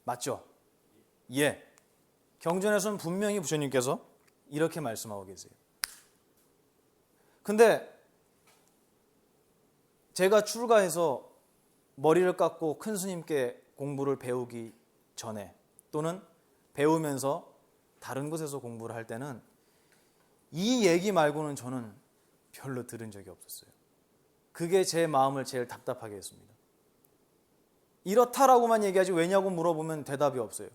맞죠? 예. 경전에서는 분명히 부처님께서 이렇게 말씀하고 계세요. 근데 제가 출가해서 머리를 깎고 큰 스님께 공부를 배우기 전에 또는 배우면서 다른 곳에서 공부를 할 때는 이 얘기 말고는 저는 별로 들은 적이 없었어요. 그게 제 마음을 제일 답답하게 했습니다. 이렇다라고만 얘기하지 왜냐고 물어보면 대답이 없어요.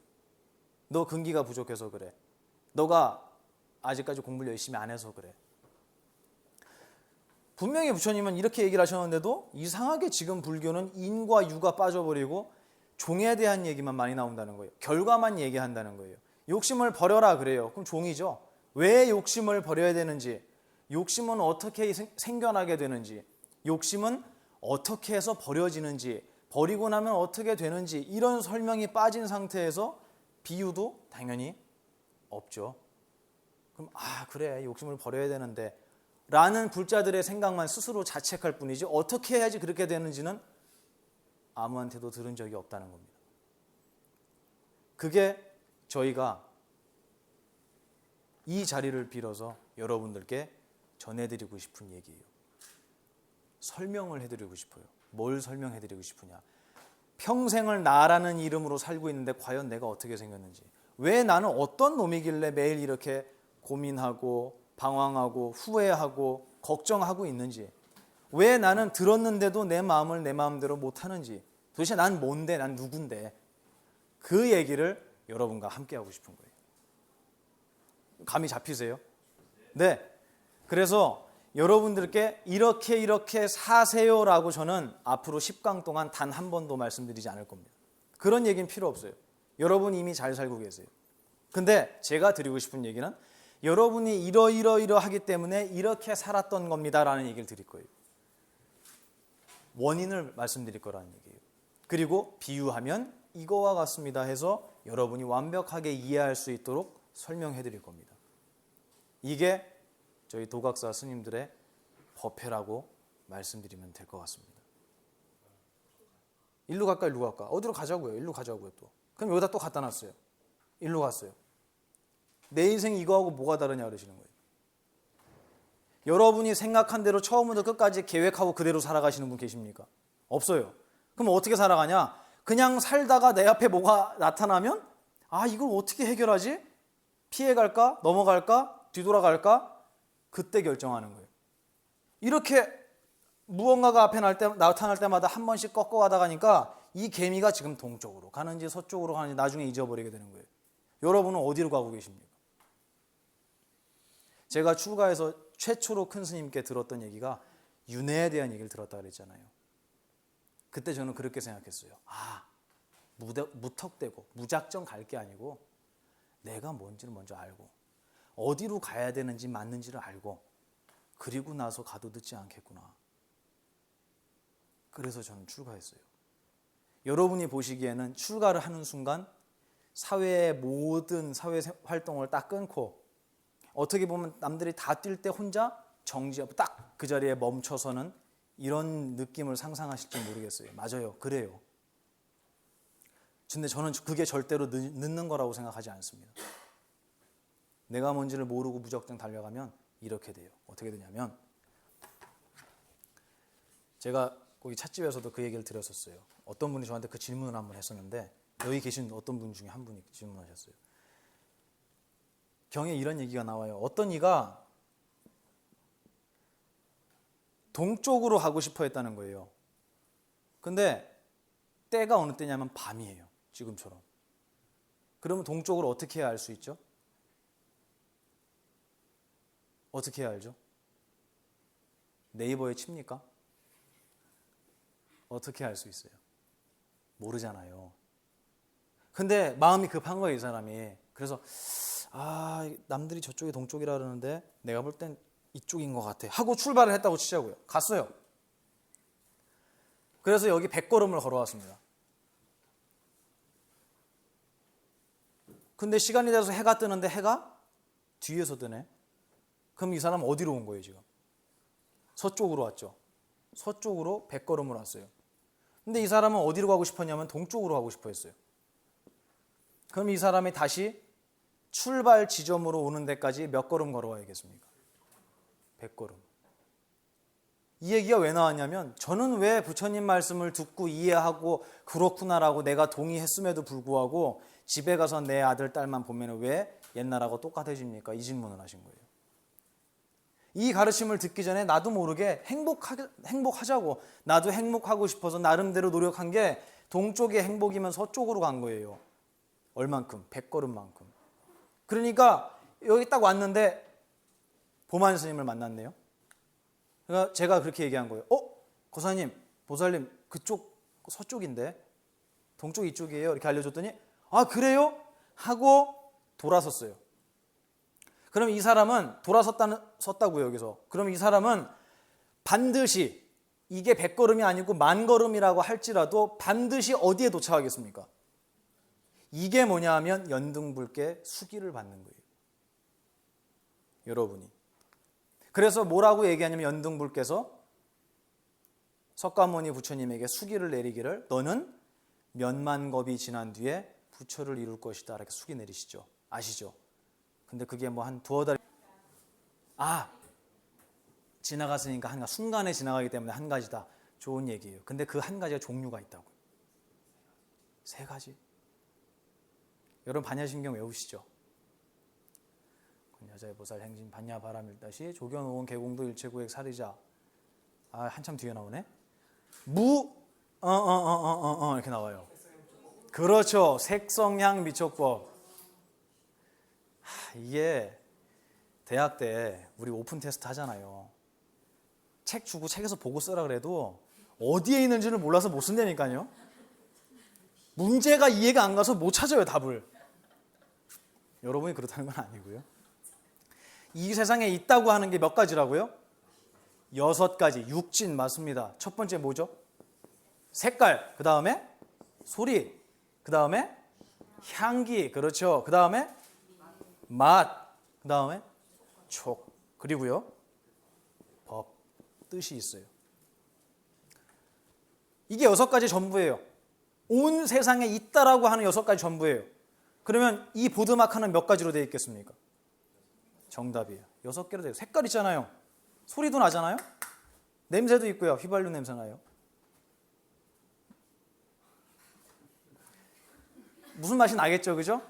너 근기가 부족해서 그래. 너가 아직까지 공부를 열심히 안 해서 그래. 분명히 부처님은 이렇게 얘기를 하셨는데도 이상하게 지금 불교는 인과 유가 빠져버리고 종에 대한 얘기만 많이 나온다는 거예요. 결과만 얘기한다는 거예요. 욕심을 버려라 그래요. 그럼 종이죠. 왜 욕심을 버려야 되는지, 욕심은 어떻게 생겨나게 되는지, 욕심은 어떻게 해서 버려지는지, 버리고 나면 어떻게 되는지 이런 설명이 빠진 상태에서 비유도 당연히 없죠. 그럼 그래 욕심을 버려야 되는데 라는 불자들의 생각만 스스로 자책할 뿐이지 어떻게 해야지 그렇게 되는지는 아무한테도 들은 적이 없다는 겁니다. 그게 저희가 이 자리를 빌어서 여러분들께 전해드리고 싶은 얘기예요. 설명을 해드리고 싶어요. 뭘 설명해드리고 싶으냐. 평생을 나라는 이름으로 살고 있는데 과연 내가 어떻게 생겼는지, 왜 나는 어떤 놈이길래 매일 이렇게 고민하고 방황하고 후회하고 걱정하고 있는지, 왜 나는 들었는데도 내 마음을 내 마음대로 못하는지, 도대체 난 뭔데, 난 누군데, 그 얘기를 여러분과 함께 하고 싶은 거예요. 감이 잡히세요? 네. 그래서 여러분들께 이렇게 사세요라고 저는 앞으로 10강 동안 단 한 번도 말씀드리지 않을 겁니다. 그런 얘기는 필요 없어요. 여러분 이미 잘 살고 계세요. 근데 제가 드리고 싶은 얘기는 여러분이 이러하기 때문에 이렇게 살았던 겁니다라는 얘기를 드릴 거예요. 원인을 말씀드릴 거라는 얘기예요. 그리고 비유하면 이거와 같습니다 해서 여러분이 완벽하게 이해할 수 있도록 설명해 드릴 겁니다. 이게 저희 도각사 스님들의 법회라고 말씀드리면 될 것 같습니다. 일로 갈까 일로 갈까? 어디로 가자고요? 일로 가자고요 또. 그럼 여기다 또 갖다 놨어요. 일로 갔어요. 내 인생이 이거하고 뭐가 다르냐 그러시는 거예요. 여러분이 생각한 대로 처음부터 끝까지 계획하고 그대로 살아가시는 분 계십니까? 없어요. 그럼 어떻게 살아가냐? 그냥 살다가 내 앞에 뭐가 나타나면 이걸 어떻게 해결하지? 피해갈까? 넘어갈까? 뒤돌아갈까? 그때 결정하는 거예요. 이렇게 무언가가 앞에 나타날 때마다 한 번씩 꺾어가다 가니까 이 개미가 지금 동쪽으로 가는지 서쪽으로 가는지 나중에 잊어버리게 되는 거예요. 여러분은 어디로 가고 계십니까? 제가 출가해서 최초로 큰 스님께 들었던 얘기가 윤회에 대한 얘기를 들었다 그랬잖아요. 그때 저는 그렇게 생각했어요. 무턱대고 무작정 갈 게 아니고 내가 뭔지를 먼저 알고 어디로 가야 되는지 맞는지를 알고 그리고 나서 가도 늦지 않겠구나. 그래서 저는 출가했어요. 여러분이 보시기에는 출가를 하는 순간 사회의 모든 사회 활동을 딱 끊고 어떻게 보면 남들이 다 뛸 때 혼자 정지하고 딱 그 자리에 멈춰서는 이런 느낌을 상상하실지 모르겠어요. 맞아요. 그래요. 근데 저는 그게 절대로 늦는 거라고 생각하지 않습니다. 내가 뭔지를 모르고 무작정 달려가면 이렇게 돼요. 어떻게 되냐면 제가 거기 찻집에서도 그 얘기를 드렸었어요. 어떤 분이 저한테 그 질문을 한번 했었는데 여기 계신 어떤 분 중에 한 분이 질문하셨어요. 경에 이런 얘기가 나와요. 어떤 이가 동쪽으로 가고 싶어 했다는 거예요. 근데 때가 어느 때냐면 밤이에요. 지금처럼. 그러면 동쪽으로 어떻게 해야 알 수 있죠? 어떻게 해야 알죠? 네이버에 칩니까? 어떻게 알 수 있어요? 모르잖아요. 근데 마음이 급한 거예요, 이 사람이. 그래서 남들이 저쪽이 동쪽이라 그러는데 내가 볼 땐 이쪽인 것 같아 하고 출발을 했다고 치자고요. 갔어요. 그래서 여기 100걸음을 걸어왔습니다. 근데 시간이 돼서 해가 뜨는데 해가 뒤에서 뜨네. 그럼 이 사람은 어디로 온 거예요 지금? 서쪽으로 왔죠. 서쪽으로 100걸음을 왔어요. 근데 이 사람은 어디로 가고 싶었냐면 동쪽으로 가고 싶어 했어요. 그럼 이 사람이 다시 출발 지점으로 오는 데까지 몇 걸음 걸어와야겠습니까? 100걸음. 이 얘기가 왜 나왔냐면 저는 왜 부처님 말씀을 듣고 이해하고 그렇구나라고 내가 동의했음에도 불구하고 집에 가서 내 아들, 딸만 보면 왜 옛날하고 똑같아집니까? 이 질문을 하신 거예요. 이 가르침을 듣기 전에 나도 모르게 행복하자고, 나도 행복하고 싶어서 나름대로 노력한 게 동쪽의 행복이면 서쪽으로 간 거예요. 얼만큼? 100걸음만큼. 그러니까 여기 딱 왔는데 보만 스님을 만났네요. 그러니까 제가 그렇게 얘기한 거예요. 고사님, 보살님 그쪽 서쪽인데 동쪽 이쪽이에요. 이렇게 알려줬더니 아 그래요? 하고 돌아섰어요. 그럼 이 사람은 섰다고요 여기서. 그럼 이 사람은 반드시 이게 100걸음이 아니고 10,000걸음이라고 할지라도 반드시 어디에 도착하겠습니까? 이게 뭐냐 하면 연등불께 수기를 받는 거예요. 여러분이. 그래서 뭐라고 얘기하냐면 연등불께서 석가모니 부처님에게 수기를 내리기를 너는 몇만 겁이 지난 뒤에 부처를 이룰 것이다 이렇게 수기 내리시죠. 아시죠? 근데 그게 뭐 한 두어 달 지나갔으니까 한 순간에 지나가기 때문에 한 가지다. 좋은 얘기예요. 근데 그 한 가지가 종류가 있다고. 3가지. 여러분 반야신경 외우시죠? 여자의 보살 행진 반야 바람일다시 조견오원 개공도 일체구획 사리자. 한참 뒤에 나오네. 이렇게 나와요. 그렇죠. 색성향 미촉법. 이게 대학 때 우리 오픈 테스트 하잖아요. 책 주고 책에서 보고 쓰라 그래도 어디에 있는지를 몰라서 못 쓴다니까요. 문제가 이해가 안 가서 못 찾아요 답을. 여러분이 그렇다는 건 아니고요. 이 세상에 있다고 하는 게 몇 가지라고요? 6가지. 육진 맞습니다. 첫 번째 뭐죠? 색깔. 그 다음에 소리. 그 다음에 향기. 그렇죠. 그 다음에 맛. 그 다음에 촉. 그리고요 법. 뜻이 있어요. 이게 6가지 전부예요. 온 세상에 있다라고 하는 6가지 전부예요. 그러면 이 보드마크는 몇 가지로 되어 있겠습니까? 정답이에요. 6개로 돼요. 색깔 있잖아요. 소리도 나잖아요. 냄새도 있고요. 휘발유 냄새 나요. 무슨 맛이 나겠죠, 그죠?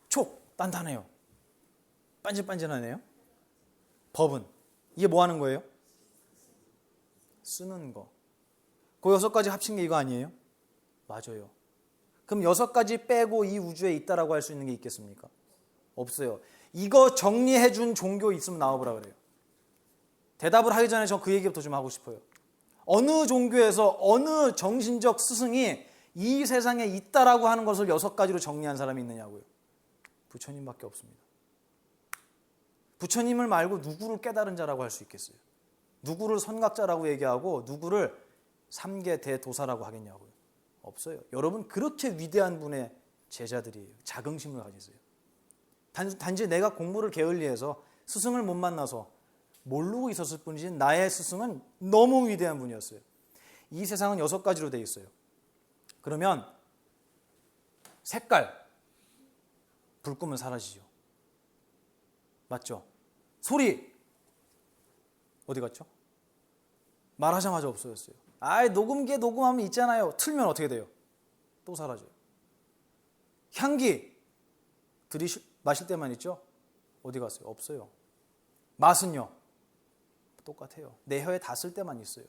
촉 단단해요. 반질반질하네요. 법은 이게 뭐 하는 거예요? 쓰는 거. 그 6가지 합친 게 이거 아니에요? 맞아요. 그럼 6가지 빼고 이 우주에 있다라고 할 수 있는 게 있겠습니까? 없어요. 이거 정리해 준 종교 있으면 나와보라 그래요. 대답을 하기 전에 저 그 얘기부터 좀 하고 싶어요. 어느 종교에서 어느 정신적 스승이 이 세상에 있다라고 하는 것을 6가지로 정리한 사람이 있느냐고요. 부처님밖에 없습니다. 부처님을 말고 누구를 깨달은 자라고 할 수 있겠어요? 누구를 선각자라고 얘기하고 누구를 3계 대도사라고 하겠냐고요. 없어요. 여러분 그렇게 위대한 분의 제자들이에요. 자긍심을 가지세요. 단지 내가 공부를 게을리해서 스승을 못 만나서 모르고 있었을 뿐이지 나의 스승은 너무 위대한 분이었어요. 이 세상은 6가지로 되어 있어요. 그러면 색깔, 불 끄면 사라지죠. 맞죠? 소리 어디 갔죠? 말하자마자 없어졌어요. 녹음기에 녹음하면 있잖아요. 틀면 어떻게 돼요? 또 사라져요. 향기 마실 때만 있죠? 어디 갔어요? 없어요. 맛은요? 똑같아요. 내 혀에 닿을 때만 있어요.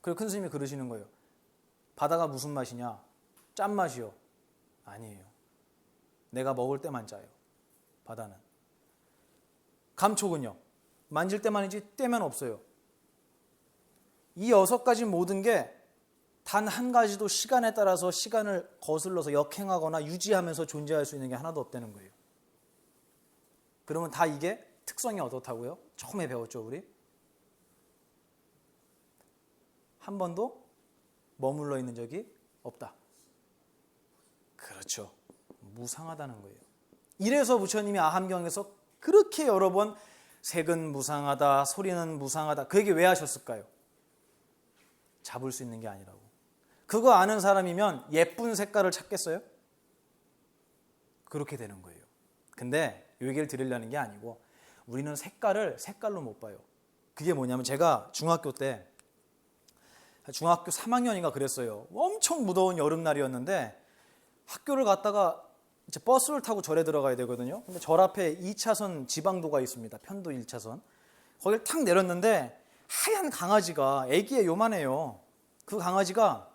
그리고 큰 스님이 그러시는 거예요. 바다가 무슨 맛이냐? 짠맛이요. 아니에요. 내가 먹을 때만 짜요. 바다는. 감촉은요? 만질 때만이지 떼면 없어요. 이 6가지 모든 게 단 한 가지도 시간에 따라서 시간을 거슬러서 역행하거나 유지하면서 존재할 수 있는 게 하나도 없다는 거예요. 그러면 다 이게 특성이 어떻다고요? 처음에 배웠죠 우리? 한 번도 머물러 있는 적이 없다. 그렇죠. 무상하다는 거예요. 이래서 부처님이 아함경에서 그렇게 여러 번 색은 무상하다, 소리는 무상하다. 그 얘기 왜 하셨을까요? 잡을 수 있는 게 아니라고. 그거 아는 사람이면 예쁜 색깔을 찾겠어요? 그렇게 되는 거예요. 근데 이 얘기를 드리려는 게 아니고 우리는 색깔을 색깔로 못 봐요. 그게 뭐냐면 제가 중학교 3학년인가 그랬어요. 엄청 무더운 여름날이었는데 학교를 갔다가 이제 버스를 타고 절에 들어가야 되거든요. 근데 절 앞에 2차선 지방도가 있습니다. 편도 1차선. 거기를 탁 내렸는데 하얀 강아지가 애기에 요만해요. 그 강아지가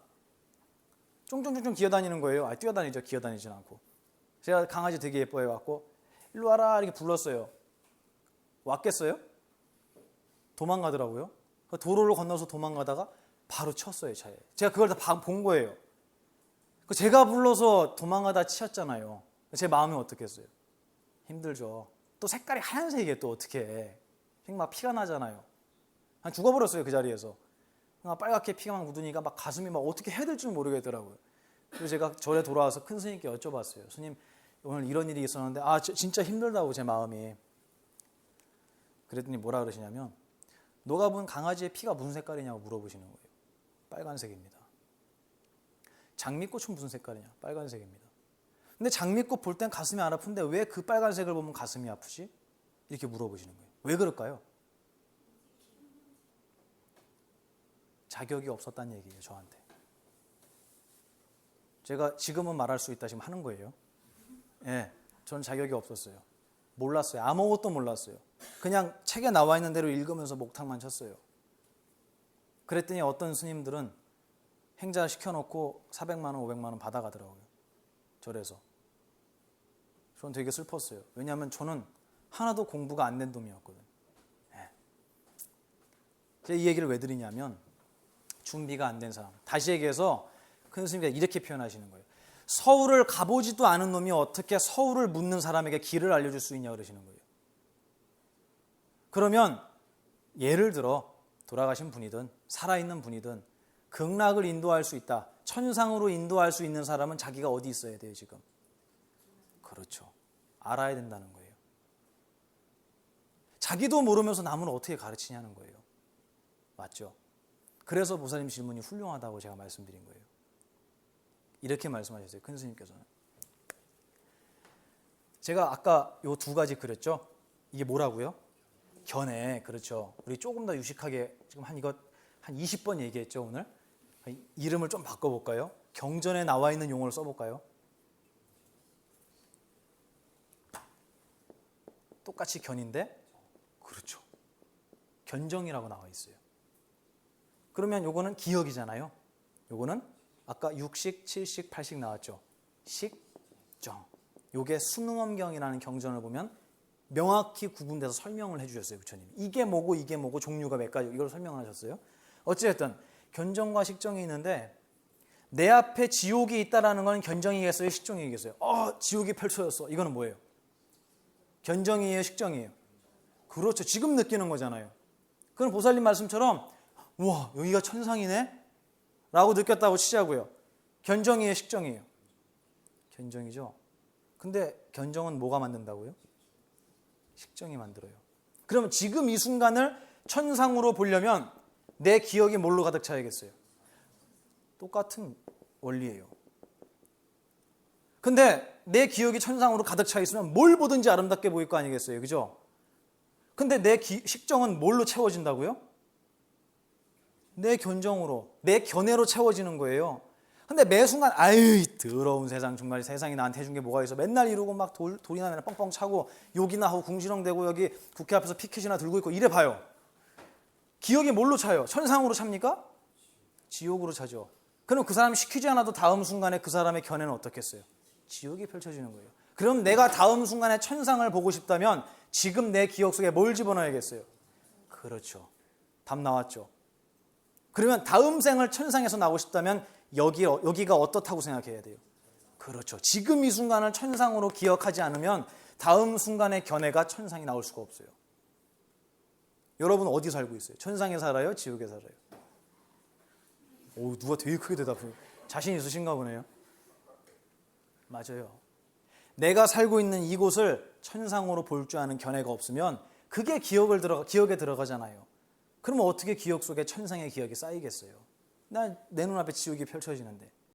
쫑쫑쫑쫑 기어다니는 거예요. 뛰어다니죠. 기어다니진 않고. 제가 강아지 되게 예뻐해 갖고 일로 와라 이렇게 불렀어요. 왔겠어요? 도망가더라고요. 도로를 건너서 도망가다가 바로 쳤어요, 차에. 제가 그걸 다 본 거예요. 제가 불러서 도망가다 치였잖아요. 제 마음이 어떻겠어요? 힘들죠. 또 색깔이 하얀색이에요. 또 어떻게 해. 막 피가 나잖아요. 죽어버렸어요, 그 자리에서. 빨갛게 피가 막 묻으니까 막 가슴이 막 어떻게 해야 될지 모르겠더라고요. 그래서 제가 절에 돌아와서 큰 스님께 여쭤봤어요. 스님, 오늘 이런 일이 있었는데 진짜 힘들다고 제 마음이. 그랬더니 뭐라 그러시냐면 너가 본 강아지의 피가 무슨 색깔이냐고 물어보시는 거예요. 빨간색입니다. 장미꽃은 무슨 색깔이냐? 빨간색입니다. 근데 장미꽃 볼 땐 가슴이 안 아픈데 왜 그 빨간색을 보면 가슴이 아프지? 이렇게 물어보시는 거예요. 왜 그럴까요? 자격이 없었다는 얘기예요, 저한테. 제가 지금은 말할 수 있다 지금 하는 거예요. 예, 전 자격이 없었어요. 몰랐어요. 아무것도 몰랐어요. 그냥 책에 나와 있는 대로 읽으면서 목탁만 쳤어요. 그랬더니 어떤 스님들은 행자 시켜놓고 400만 원, 500만 원 받아가더라고요. 절에서. 저는 되게 슬펐어요. 왜냐하면 저는 하나도 공부가 안 된 놈이었거든요. 네. 제가 이 얘기를 왜 드리냐면 준비가 안 된 사람. 다시 얘기해서 큰 스님이 이렇게 표현하시는 거예요. 서울을 가보지도 않은 놈이 어떻게 서울을 묻는 사람에게 길을 알려줄 수 있냐 그러시는 거예요. 그러면 예를 들어 돌아가신 분이든 살아있는 분이든 극락을 인도할 수 있다. 천상으로 인도할 수 있는 사람은 자기가 어디 있어야 돼요 지금? 그렇죠. 알아야 된다는 거예요. 자기도 모르면서 남은 어떻게 가르치냐는 거예요. 맞죠? 그래서 보살님 질문이 훌륭하다고 제가 말씀드린 거예요. 이렇게 말씀하셨어요. 큰 스님께서는. 제가 아까 요 두 가지 그렸죠? 이게 뭐라고요? 견해. 그렇죠. 우리 조금 더 유식하게 지금 한 20번 얘기했죠 오늘? 이름을 좀 바꿔볼까요? 경전에 나와 있는 용어를 써볼까요? 똑같이 견인데 그렇죠. 견정이라고 나와 있어요. 그러면 요거는 기억이잖아요. 요거는 아까 6식, 7식, 8식 나왔죠. 식정. 요게 순응엄경이라는 경전을 보면 명확히 구분돼서 설명을 해주셨어요. 부처님이. 이게 뭐고 종류가 몇 가지 이걸 설명을 하셨어요. 어쨌든 견정과 식정이 있는데 내 앞에 지옥이 있다라는 건 견정이겠어요? 식정이겠어요? 지옥이 펼쳐졌어. 이거는 뭐예요? 견정이에요? 식정이에요? 그렇죠. 지금 느끼는 거잖아요. 그럼 보살님 말씀처럼 우와 여기가 천상이네? 라고 느꼈다고 치자고요. 견정이에요? 식정이에요? 견정이죠. 근데 견정은 뭐가 만든다고요? 식정이 만들어요. 그러면 지금 이 순간을 천상으로 보려면 내 기억이 뭘로 가득 차야겠어요? 똑같은 원리예요. 근데 내 기억이 천상으로 가득 차 있으면 뭘 보든지 아름답게 보일 거 아니겠어요? 그죠? 근데 내 식정은 뭘로 채워진다고요? 내 견정으로, 내 견해로 채워지는 거예요. 근데 매 순간 아유 더러운 세상 정말 세상이 나한테 해준 게 뭐가 있어. 맨날 이러고 막 돌이나 맨날 뻥뻥 차고 욕이나 하고 궁시렁대고 여기 국회 앞에서 피켓이나 들고 있고 이래 봐요. 기억이 뭘로 차요? 천상으로 찹니까? 지옥으로 차죠. 그럼 그 사람이 시키지 않아도 다음 순간에 그 사람의 견해는 어떻겠어요? 지옥이 펼쳐지는 거예요. 그럼 내가 다음 순간에 천상을 보고 싶다면 지금 내 기억 속에 뭘 집어넣어야겠어요? 그렇죠. 답 나왔죠. 그러면 다음 생을 천상에서 나오고 싶다면 여기가 어떻다고 생각해야 돼요? 그렇죠. 지금 이 순간을 천상으로 기억하지 않으면 다음 순간의 견해가 천상이 나올 수가 없어요. 여러분 어디 살고 있어요? 천상에 살아요? 지옥에 살아요? 오, 누가 되게 크게 대답해요. 자신 있으신가 보네요. 맞아요. 내가 살고 있는 이곳을 천상으로 볼 줄 아는 견해가 없으면 그게 기억에 들어가잖아요. 그러면 어떻게 기억 속에 천상의 기억이 쌓이겠어요? 내 눈앞에 지옥이 펼쳐지는데.